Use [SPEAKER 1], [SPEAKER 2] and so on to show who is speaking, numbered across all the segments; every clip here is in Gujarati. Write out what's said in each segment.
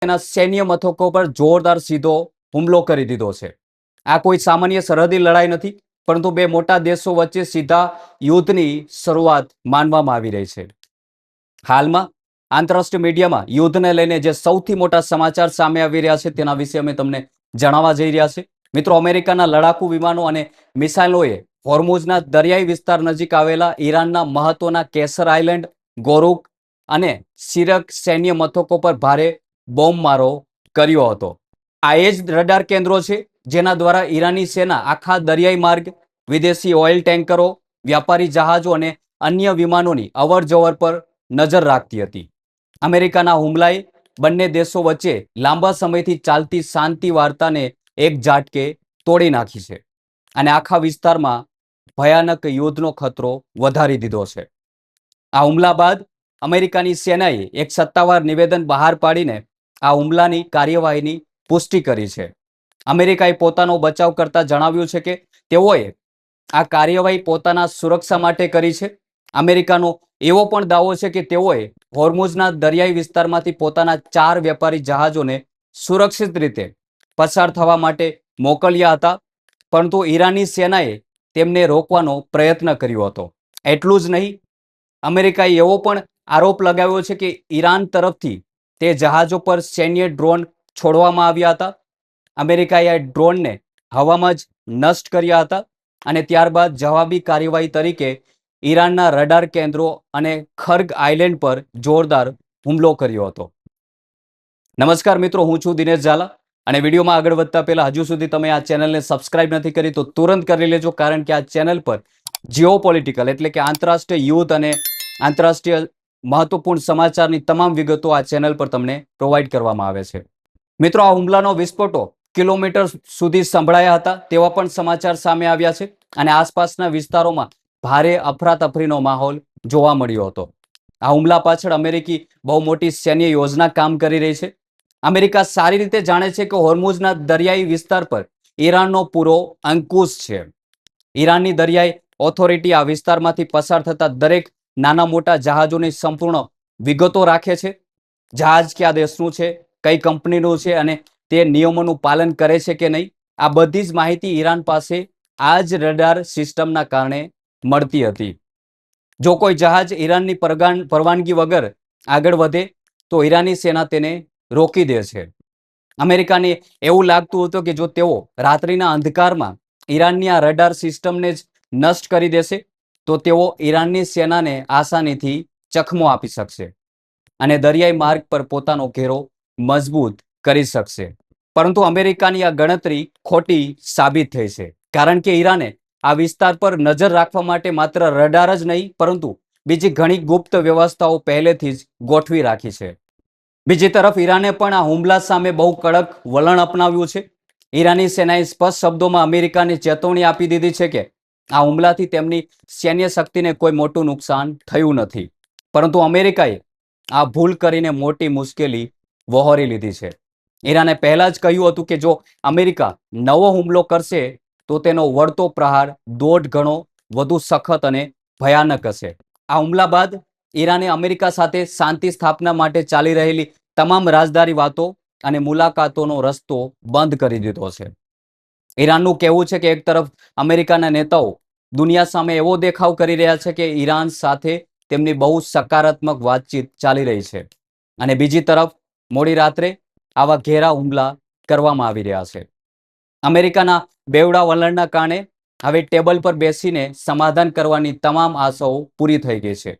[SPEAKER 1] તેના સૈન્ય મથકો પર જોરદાર સીધો હુમલો કરી દીધો છે. આ કોઈ સામાન્ય સરહદી લડાઈ નથી, પરંતુ બે મોટા દેશો વચ્ચે સીધા યુદ્ધની શરૂઆત માનવામાં આવી રહી છે. હાલમાં આંતરરાષ્ટ્રીય મીડિયામાં યુદ્ધને લઈને જે સૌથી મોટા સમાચાર સામે આવી રહ્યા છે તેના વિશે અમે તમને જણાવવા જઈ રહ્યા છે. મિત્રો, અમેરિકાના લડાકુ વિમાનો અને મિસાઇલોએ હોર્મુઝના દરિયાઈ વિસ્તાર નજીક આવેલા ઈરાનના મહત્વના કેસર આઇલેન્ડ, ગોરુક અને સિરક સૈન્ય મથકો પર ભારે બોમ્બમારો કર્યો હતો. આ એ જ રડાર કેન્દ્રો છે જેના દ્વારા ઈરાની સેના આખા દરિયાઈ માર્ગ, વિદેશી ઓઇલ ટેન્કરો, વ્યાપારી જહાજો અને અન્ય વિમાનોની અવરજવર પર નજર રાખતી હતી. અમેરિકાના હુમલાએ બંને દેશો વચ્ચે લાંબા સમયથી ચાલતી શાંતિ વાર્તાને એક ઝાટકે તોડી નાખી છે અને આખા વિસ્તારમાં ભયાનક યુદ્ધનો ખતરો વધારી દીધો છે. આ હુમલા બાદ અમેરિકાની સેનાએ એક સત્તાવાર નિવેદન બહાર પાડીને આ હુમલાની કાર્યવાહીની પુષ્ટિ કરી છે. અમેરિકાએ પોતાનો બચાવ કરતા જણાવ્યું છે કે તેઓએ આ કાર્યવાહી પોતાના સુરક્ષા માટે કરી છે. અમેરિકાનો એવો પણ દાવો છે કે તેઓએ હોર્મુઝના દરિયાઈ વિસ્તારમાંથી પોતાના 4 વેપારી જહાજોને સુરક્ષિત રીતે પસાર થવા માટે મોકલ્યા હતા, પરંતુ ઈરાની સેનાએ તેમને રોકવાનો પ્રયત્ન કર્યો હતો. એટલું જ નહીં, અમેરિકાએ એવો પણ આરોપ લગાવ્યો છે કે ઈરાન તરફથી તે જહાજો પર સૈન્ય ડ્રોન છોડવામાં આવ્યા હતા. અમેરિકાએ આ ડ્રોનને હવામાં જ નષ્ટ કર્યા હતા અને ત્યારબાદ જવાબી કાર્યવાહી તરીકે ઈરાનના રડાર કેન્દ્રો અને ખર્ગ આઇલેન્ડ પર જોરદાર હુમલો કર્યો હતો. નમસ્કાર મિત્રો, હું છું દિનેશ ઝાલા અને વિડીયોમાં આગળ વધતા પહેલા હજુ સુધી તમે આ ચેનલને સબસ્ક્રાઇબ નથી કરી તો તુરંત કરી લેજો, કારણ કે આ ચેનલ પર જીઓપોલિટિકલ એટલે કે આંતરરાષ્ટ્રીય યુદ્ધ અને આંતરરાષ્ટ્રીય મહત્વપૂર્ણ સમાચારની તમામ વિગતો આ ચેનલ પર તમને પ્રોવાઈડ કરવામાં આવે છે. મિત્રો, આ હુમલાનો વિસ્ફોટો કિલોમીટર સુધી સંભળાયા હતા તેવા પણ સમાચાર સામે આવ્યા છે અને આસપાસના વિસ્તારોમાં ભારે અફરાતફરીનો માહોલ જોવા મળ્યો હતો. આ હુમલા પાછળ અમેરિકી બહુ મોટી સૈન્ય યોજના કામ કરી રહી છે. અમેરિકા સારી રીતે જાણે છે કે હોર્મુઝના દરિયાઈ વિસ્તાર પર ઈરાનનો પૂરો અંકુશ છે. ઈરાનની દરિયાઈ ઓથોરિટી આ વિસ્તારમાંથી પસાર થતા દરેક નાના મોટા જહાજોની સંપૂર્ણ વિગતો રાખે છે. જહાજ કયા દેશનું છે, કઈ કંપનીનું છે અને તે નિયમોનું પાલન કરે છે કે નહીં, આ બધી જ માહિતી ઈરાન પાસે આ જ રડાર સિસ્ટમના કારણે મળતી હતી. જો કોઈ જહાજ ઈરાનની પરવાનગી વગર આગળ વધે તો ઈરાની સેના તેને રોકી દે છે. અમેરિકાને એવું લાગતું હતું કે જો તેઓ રાત્રિના અંધકારમાં ઈરાનની આ રડાર સિસ્ટમને જ નષ્ટ કરી દેશે તો તેઓ ઈરાનની સેનાને આસાનીથી ચકમો આપી શકશે અને દરિયાઈ માર્ગ પર પોતાનો ઘેરો મજબૂત કરી શકશે. પરંતુ અમેરિકાની આ ગણતરી ખોટી સાબિત થઈ છે, કારણ કે ઈરાને આ વિસ્તાર પર નજર રાખવા માટે માત્ર રડાર જ નહીં પરંતુ બીજી ઘણી ગુપ્ત વ્યવસ્થાઓ પહેલેથી જ ગોઠવી રાખી છે. બીજી તરફ ઈરાને પણ આ હુમલા સામે બહુ કડક વલણ અપનાવ્યું છે. ઈરાની સેનાએ સ્પષ્ટ શબ્દોમાં અમેરિકાને ચેતવણી આપી દીધી છે કે આ હુમલાથી તેમની સૈન્ય શક્તિને કોઈ મોટું નુકસાન થયું નથી, પરંતુ અમેરિકાએ આ ભૂલ કરીને મોટી મુશ્કેલી વહોરી લીધી છે. ઈરાને પહેલા જ કહ્યું હતું કે જો અમેરિકા નવો હુમલો કરશે તો તેનો વળતો પ્રહાર 1.5 ગણો વધુ સખત અને ભયાનક હશે. આ હુમલા બાદ ઈરાને અમેરિકા સાથે શાંતિ સ્થાપના માટે ચાલી રહેલી તમામ રાજદારી વાતો અને મુલાકાતોનો રસ્તો બંધ કરી દીધો છે. ઈરાનનું કહેવું છે કે એક તરફ અમેરિકાના નેતાઓ દુનિયા સામે એવો દેખાવ કરી રહ્યા છે કે ઈરાન સાથે તેમની બહુ સકારાત્મક વાતચીત ચાલી રહી છે અને બીજી તરફ મોડી રાત્રે આવા ઘેરા હુમલા કરવામાં આવી રહ્યા છે. અમેરિકાના બેવડા વલણના કારણે હવે ટેબલ પર બેસીને સમાધાન કરવાની તમામ આશાઓ પૂરી થઈ ગઈ છે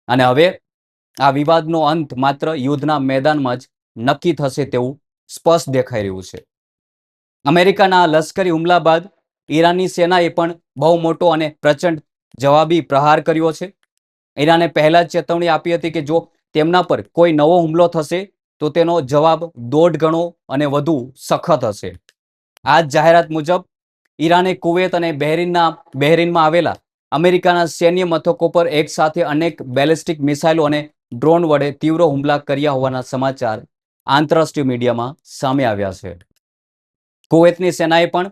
[SPEAKER 1] અને હવે આ વિવાદનો અંત માત્ર યુદ્ધના મેદાનમાં જ નક્કી થશે તેવું સ્પષ્ટ દેખાઈ રહ્યું છે. અમેરિકાના લશ્કરી હુમલા બાદ ઈરાનની સેનાએ પણ બહુ મોટો અને પ્રચંડ જવાબી પ્રહાર કર્યો છે. ઈરાને પહેલા જ ચેતવણી આપી હતી કે જો તેમના પર કોઈ નવો હુમલો થશે તો તેનો જવાબ 1.5 ગણો અને વધુ સખત હશે. આ જ જાહેરાત મુજબ ઈરાને કુવેત અને બહેરીનમાં આવેલા અમેરિકાના સૈન્ય મથકો પર એકસાથે અનેક બેલિસ્ટિક મિસાઇલો અને ડ્રોન વડે તીવ્ર હુમલા કર્યા હોવાના સમાચાર આંતરરાષ્ટ્રીય મીડિયામાં સામે આવ્યા છે. કુવેતની સેનાએ પણ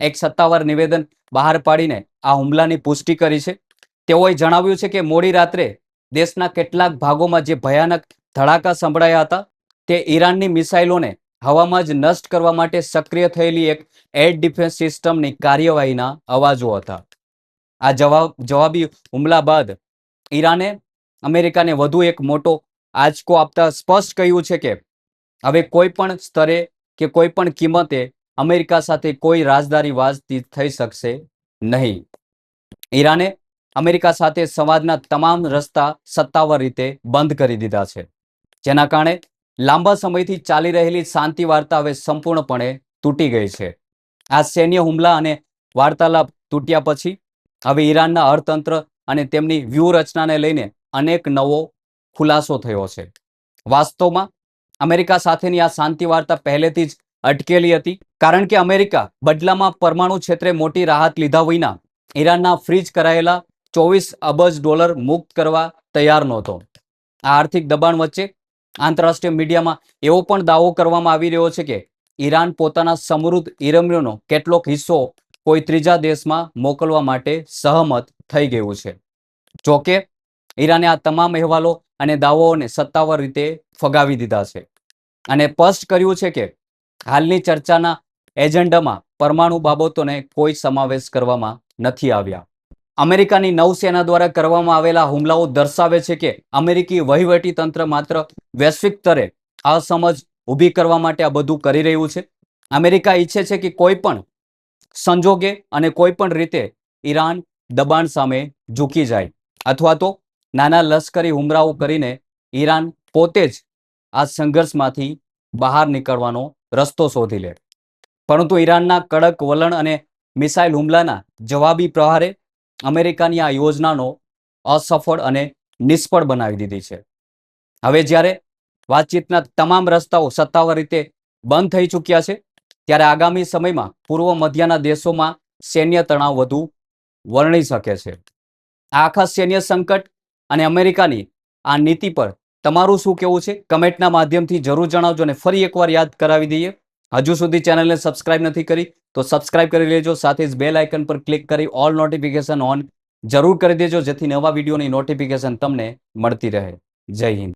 [SPEAKER 1] એક સત્તાવાર નિવેદન બહાર પાડીને આ હુમલાની પુષ્ટિ કરી છે. તેઓએ જણાવ્યું છે કે મોડી રાત્રે દેશના કેટલાક ભાગોમાં જે ભયાનક ધડાકા સંભળાયા હતા તે ઈરાનની મિસાઇલોને હવામાં જ નષ્ટ કરવા માટે સક્રિય થયેલી એક એર ડિફેન્સ સિસ્ટમની કાર્યવાહીના અવાજો હતા. આ જવાબી હુમલા બાદ ઈરાને અમેરિકાને વધુ એક મોટો આંચકો આપતા સ્પષ્ટ કહ્યું છે કે હવે કોઈ પણ સ્તરે કે કોઈ પણ કિંમતે અમેરિકા સાથે કોઈ રાજદારી વાતચીત થઈ શકશે નહીં. ઈરાને અમેરિકા સાથે સંવાદના તમામ રસ્તા સત્તાવાર રીતે બંધ કરી દીધા છે, જેના કારણે લાંબા સમયથી ચાલી રહેલી શાંતિ વાર્તા હવે સંપૂર્ણપણે તૂટી ગઈ છે. આ સૈન્ય હુમલા અને વાર્તાલાપ તૂટ્યા પછી હવે ઈરાનના અર્થતંત્ર અને તેમની વ્યૂહરચનાને લઈને અનેક નવો ખુલાસો થયો છે. વાસ્તવમાં અમેરિકા સાથેની આ શાંતિ વાર્તા પહેલેથી જ અટકેલી હતી, કારણ કે અમેરિકા બદલામાં પરમાણુ ક્ષેત્રે મોટી રાહત લીધા વિના ઈરાનના ફ્રીઝ કરાયેલા $24 અબજ મુક્ત કરવા તૈયાર નહોતો. આ આર્થિક દબાણ વચ્ચે આંતરરાષ્ટ્રીય મીડિયામાં એવો પણ દાવો કરવામાં આવી રહ્યો છે કે ઈરાન પોતાના સમૃદ્ધ યુરેનિયમનો કેટલોક હિસ્સો કોઈ ત્રીજા દેશમાં મોકલવા માટે સહમત થઈ ગયું છે. જોકે ઈરાને આ તમામ અહેવાલો અને દાવાઓને સત્તાવાર રીતે ફગાવી દીધા છે અને સ્પષ્ટ કર્યું છે કે હાલની ચર્ચાના એજન્ડામાં પરમાણુ બાબતોને કોઈ સમાવેશ કરવામાં નથી આવ્યા. અમેરિકાની નૌસેના દ્વારા કરવામાં આવેલા હુમલાઓ દર્શાવે છે કે અમેરિકી વહીવટી તંત્ર માત્ર વૈશ્વિક સ્તરે અસમજ ઊભી કરવા માટે આ બધું કરી રહ્યું છે. અમેરિકા ઈચ્છે છે કે કોઈ પણ સંજોગે અને કોઈ પણ રીતે ઈરાન દબાણ સામે ઝૂકી જાય અથવા તો નાના લશ્કરી હુમલાઓ કરીને ઈરાન પોતે જ આ સંઘર્ષમાંથી બહાર નીકળવાનો રસ્તો શોધી લે. પરંતુ ઈરાનના કડક વલણ અને મિસાઇલ હુમલાના જવાબી પ્રહારે અમેરિકાની આ યોજનાનો અસફળ અને નિષ્ફળ બનાવી દીધી છે. હવે જ્યારે વાતચીતના તમામ રસ્તાઓ સત્તાવાર રીતે બંધ થઈ ચૂક્યા છે, ત્યારે આગામી સમયમાં પૂર્વ મધ્યના દેશોમાં સૈન્ય તણાવ વધુ વર્ણી શકે છે. આ આખા સૈન્ય સંકટ અને અમેરિકાની આ નીતિ પર તમારું શું કહેવું છે? કમેન્ટના માધ્યમથી જરૂર જણાવજો. અને ફરી એકવાર યાદ કરાવી દઈએ, હજુ સુધી ચેનલને સબસ્ક્રાઇબ નથી કરી તો સબસ્ક્રાઇબ કરી લેજો. સાથે જ બેલ આઇકન પર ક્લિક કરી ઓલ નોટિફિકેશન ઓન જરૂર કરી દેજો, જેથી નવા વિડીયોની નોટિફિકેશન તમને મળતી રહે. જય હિન્દ.